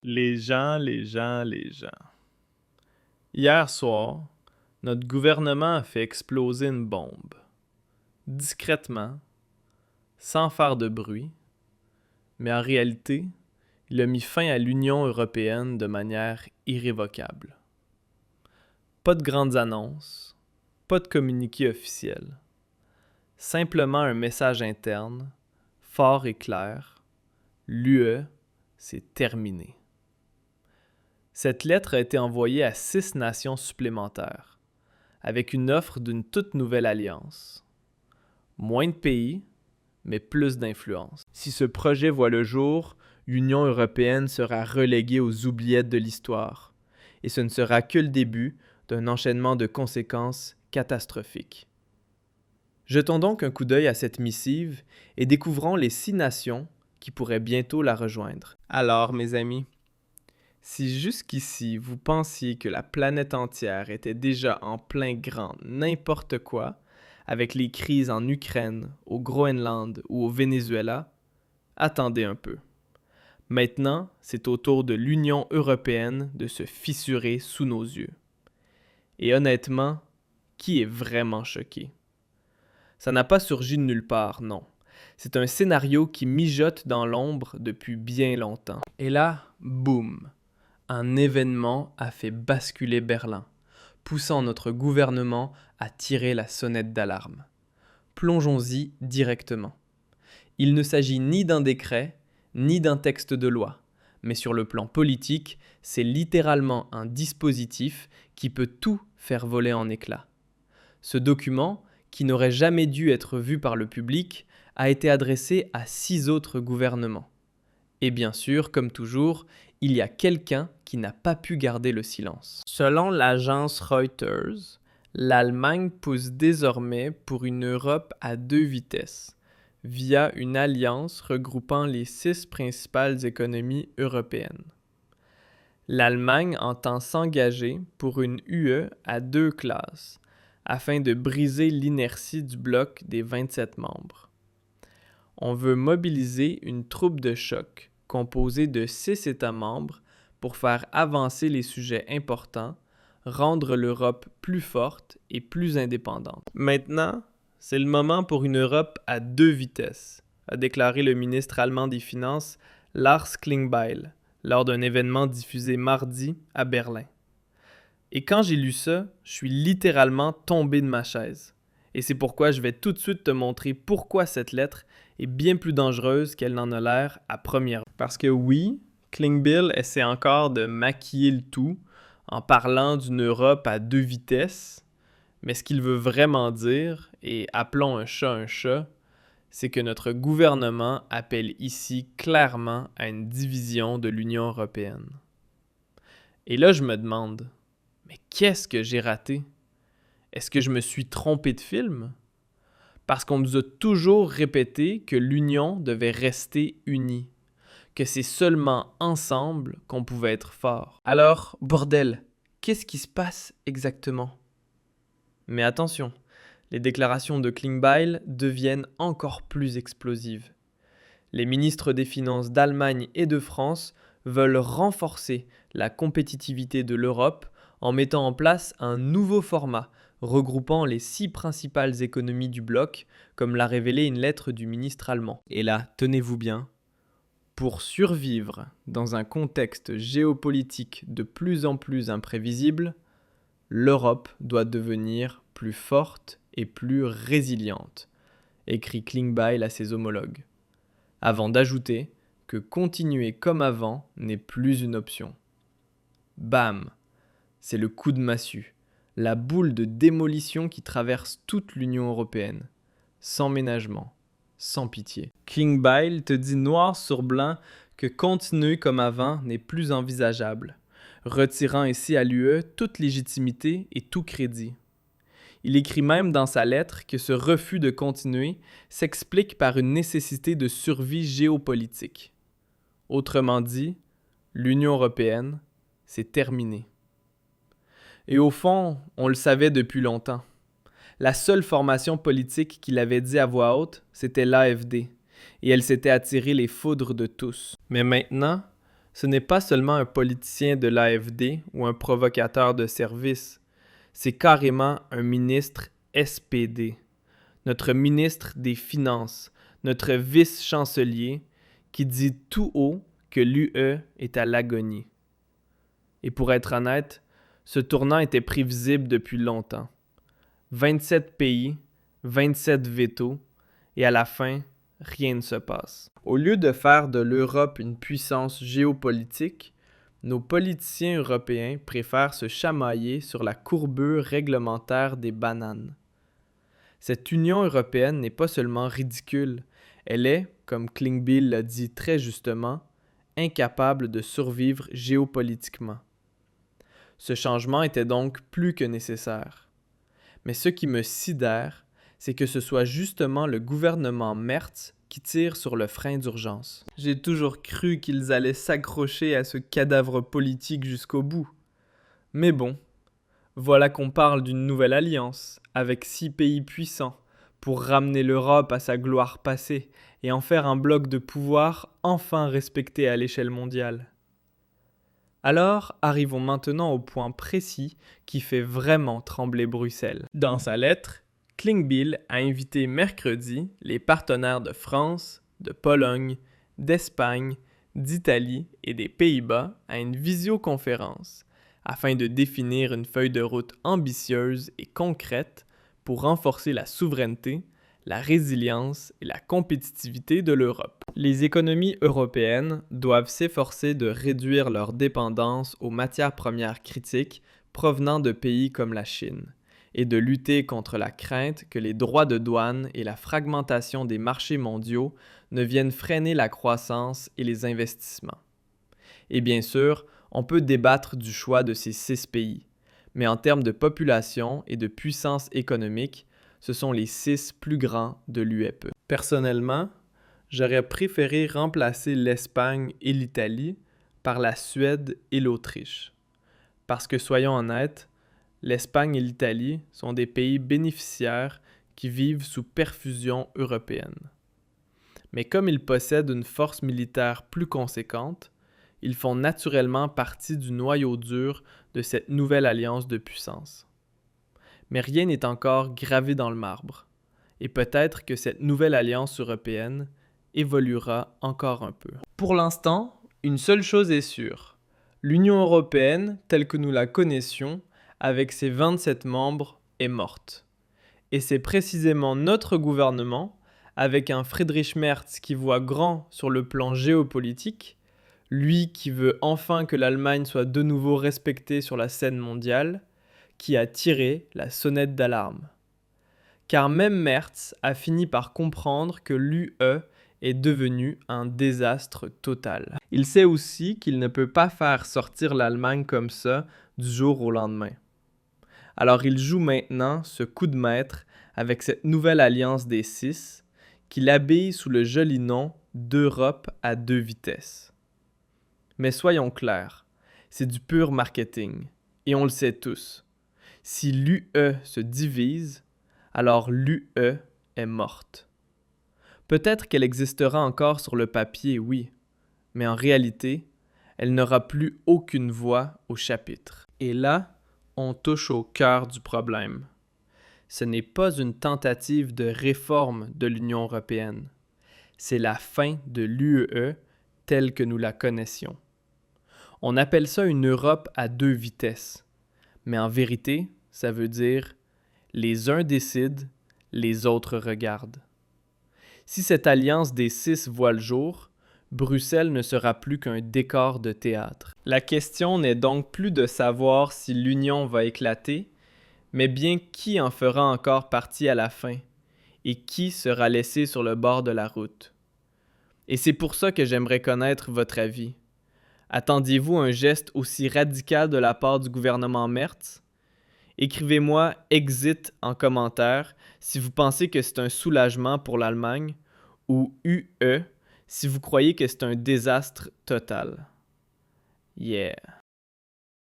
Les gens, les gens, les gens. Hier soir, notre gouvernement a fait exploser une bombe. Discrètement, sans faire de bruit, mais en réalité, il a mis fin à l'Union européenne de manière irrévocable. Pas de grandes annonces, pas de communiqué officiel. Simplement un message interne, fort et clair. L'UE, c'est terminé. Cette lettre a été envoyée à 6 nations supplémentaires, avec une offre d'une toute nouvelle alliance. Moins de pays, mais plus d'influence. Si ce projet voit le jour, l'Union européenne sera reléguée aux oubliettes de l'histoire, et ce ne sera que le début d'un enchaînement de conséquences catastrophiques. Jetons donc un coup d'œil à cette missive et découvrons les 6 nations qui pourraient bientôt la rejoindre. Alors, mes amis, si jusqu'ici vous pensiez que la planète entière était déjà en plein grand n'importe quoi, avec les crises en Ukraine, au Groenland ou au Venezuela, attendez un peu. Maintenant, c'est au tour de l'Union européenne de se fissurer sous nos yeux. Et honnêtement, qui est vraiment choqué? Ça n'a pas surgi de nulle part, non. C'est un scénario qui mijote dans l'ombre depuis bien longtemps. Et là, boum! Un événement a fait basculer Berlin, poussant notre gouvernement à tirer la sonnette d'alarme. Plongeons-y directement. Il ne s'agit ni d'un décret, ni d'un texte de loi, mais sur le plan politique, c'est littéralement un dispositif qui peut tout faire voler en éclats. Ce document, qui n'aurait jamais dû être vu par le public, a été adressé à 6 autres gouvernements. Et bien sûr, comme toujours, il y a quelqu'un qui n'a pas pu garder le silence. Selon l'agence Reuters, l'Allemagne pousse désormais pour une Europe à 2 vitesses, via une alliance regroupant les 6 principales économies européennes. L'Allemagne entend s'engager pour une UE à 2 classes, afin de briser l'inertie du bloc des 27 membres. On veut mobiliser une troupe de choc composée de 6 États membres pour faire avancer les sujets importants, rendre l'Europe plus forte et plus indépendante. Maintenant, c'est le moment pour une Europe à 2 vitesses, a déclaré le ministre allemand des Finances Lars Klingbeil lors d'un événement diffusé mardi à Berlin. Et quand j'ai lu ça, je suis littéralement tombé de ma chaise. Et c'est pourquoi je vais tout de suite te montrer pourquoi cette lettre est bien plus dangereuse qu'elle n'en a l'air à première vue. Parce que oui, Klingbeil essaie encore de maquiller le tout en parlant d'une Europe à 2 vitesses, mais ce qu'il veut vraiment dire, et appelons un chat, c'est que notre gouvernement appelle ici clairement à une division de l'Union européenne. Et là, je me demande, mais qu'est-ce que j'ai raté? Est-ce que je me suis trompé de film? Parce qu'on nous a toujours répété que l'Union devait rester unie, que c'est seulement ensemble qu'on pouvait être fort. Alors, bordel, qu'est-ce qui se passe exactement? Mais attention, les déclarations de Klingbeil deviennent encore plus explosives. Les ministres des Finances d'Allemagne et de France veulent renforcer la compétitivité de l'Europe en mettant en place un nouveau format regroupant les 6 principales économies du bloc, comme l'a révélé une lettre du ministre allemand. Et là, tenez-vous bien, pour survivre dans un contexte géopolitique de plus en plus imprévisible, l'Europe doit devenir plus forte et plus résiliente, écrit Klingbeil à ses homologues, avant d'ajouter que continuer comme avant n'est plus une option. Bam! C'est le coup de massue, la boule de démolition qui traverse toute l'Union européenne, sans ménagement, sans pitié. Klingbeil te dit noir sur blanc que continuer comme avant n'est plus envisageable, retirant ainsi à l'UE toute légitimité et tout crédit. Il écrit même dans sa lettre que ce refus de continuer s'explique par une nécessité de survie géopolitique. Autrement dit, l'Union européenne, c'est terminé. Et au fond, on le savait depuis longtemps. La seule formation politique qui l'avait dit à voix haute, c'était l'AfD, et elle s'était attiré les foudres de tous. Mais maintenant, Ce n'est pas seulement un politicien de l'AfD ou un provocateur de service, c'est carrément un ministre SPD, notre ministre des Finances, notre vice-chancelier, qui dit tout haut que l'UE est à l'agonie. Et pour être honnête, ce tournant était prévisible depuis longtemps. 27 pays, 27 vétos, et à la fin, rien ne se passe. Au lieu de faire de l'Europe une puissance géopolitique, nos politiciens européens préfèrent se chamailler sur la courbure réglementaire des bananes. Cette Union européenne n'est pas seulement ridicule, elle est, comme Klingbeil l'a dit très justement, incapable de survivre géopolitiquement. Ce changement était donc plus que nécessaire. Mais ce qui me sidère, c'est que ce soit justement le gouvernement Merz qui tire sur le frein d'urgence. J'ai toujours cru qu'ils allaient s'accrocher à ce cadavre politique jusqu'au bout. Mais bon, voilà qu'on parle d'une nouvelle alliance, avec 6 pays puissants, pour ramener l'Europe à sa gloire passée et en faire un bloc de pouvoir enfin respecté à l'échelle mondiale. Alors, arrivons maintenant au point précis qui fait vraiment trembler Bruxelles. Dans sa lettre, Klingbeil a invité mercredi les partenaires de France, de Pologne, d'Espagne, d'Italie et des Pays-Bas à une visioconférence afin de définir une feuille de route ambitieuse et concrète pour renforcer la souveraineté, la résilience et la compétitivité de l'Europe. Les économies européennes doivent s'efforcer de réduire leur dépendance aux matières premières critiques provenant de pays comme la Chine et de lutter contre la crainte que les droits de douane et la fragmentation des marchés mondiaux ne viennent freiner la croissance et les investissements. Et bien sûr, on peut débattre du choix de ces 6 pays, mais en termes de population et de puissance économique, ce sont les 6 plus grands de l'UEPE. Personnellement, j'aurais préféré remplacer l'Espagne et l'Italie par la Suède et l'Autriche. Parce que soyons honnêtes, l'Espagne et l'Italie sont des pays bénéficiaires qui vivent sous perfusion européenne. Mais comme ils possèdent une force militaire plus conséquente, ils font naturellement partie du noyau dur de cette nouvelle alliance de puissance. Mais rien n'est encore gravé dans le marbre, et peut-être que cette nouvelle alliance européenne évoluera encore un peu. Pour l'instant, une seule chose est sûre, l'Union européenne, telle que nous la connaissions, avec ses 27 membres, est morte. Et c'est précisément notre gouvernement, avec un Friedrich Merz qui voit grand sur le plan géopolitique, lui qui veut enfin que l'Allemagne soit de nouveau respectée sur la scène mondiale, qui a tiré la sonnette d'alarme. Car même Merz a fini par comprendre que l'UE est devenu un désastre total. Il sait aussi qu'il ne peut pas faire sortir l'Allemagne comme ça du jour au lendemain. Alors il joue maintenant ce coup de maître avec cette nouvelle alliance des 6 qu'il habille sous le joli nom d'Europe à 2 vitesses. Mais soyons clairs, c'est du pur marketing, et on le sait tous. Si l'UE se divise, alors l'UE est morte. Peut-être qu'elle existera encore sur le papier, oui, mais en réalité, elle n'aura plus aucune voix au chapitre. Et là, on touche au cœur du problème. Ce n'est pas une tentative de réforme de l'Union européenne. C'est la fin de l'UE telle que nous la connaissions. On appelle ça une Europe à 2 vitesses. Mais en vérité, ça veut dire les uns décident, les autres regardent. Si cette alliance des 6 voit le jour, Bruxelles ne sera plus qu'un décor de théâtre. La question n'est donc plus de savoir si l'Union va éclater, mais bien qui en fera encore partie à la fin et qui sera laissé sur le bord de la route. Et c'est pour ça que j'aimerais connaître votre avis. Attendiez-vous un geste aussi radical de la part du gouvernement Merz? Écrivez-moi « Exit » en commentaire si vous pensez que c'est un soulagement pour l'Allemagne ou « UE » si vous croyez que c'est un désastre total. Yeah!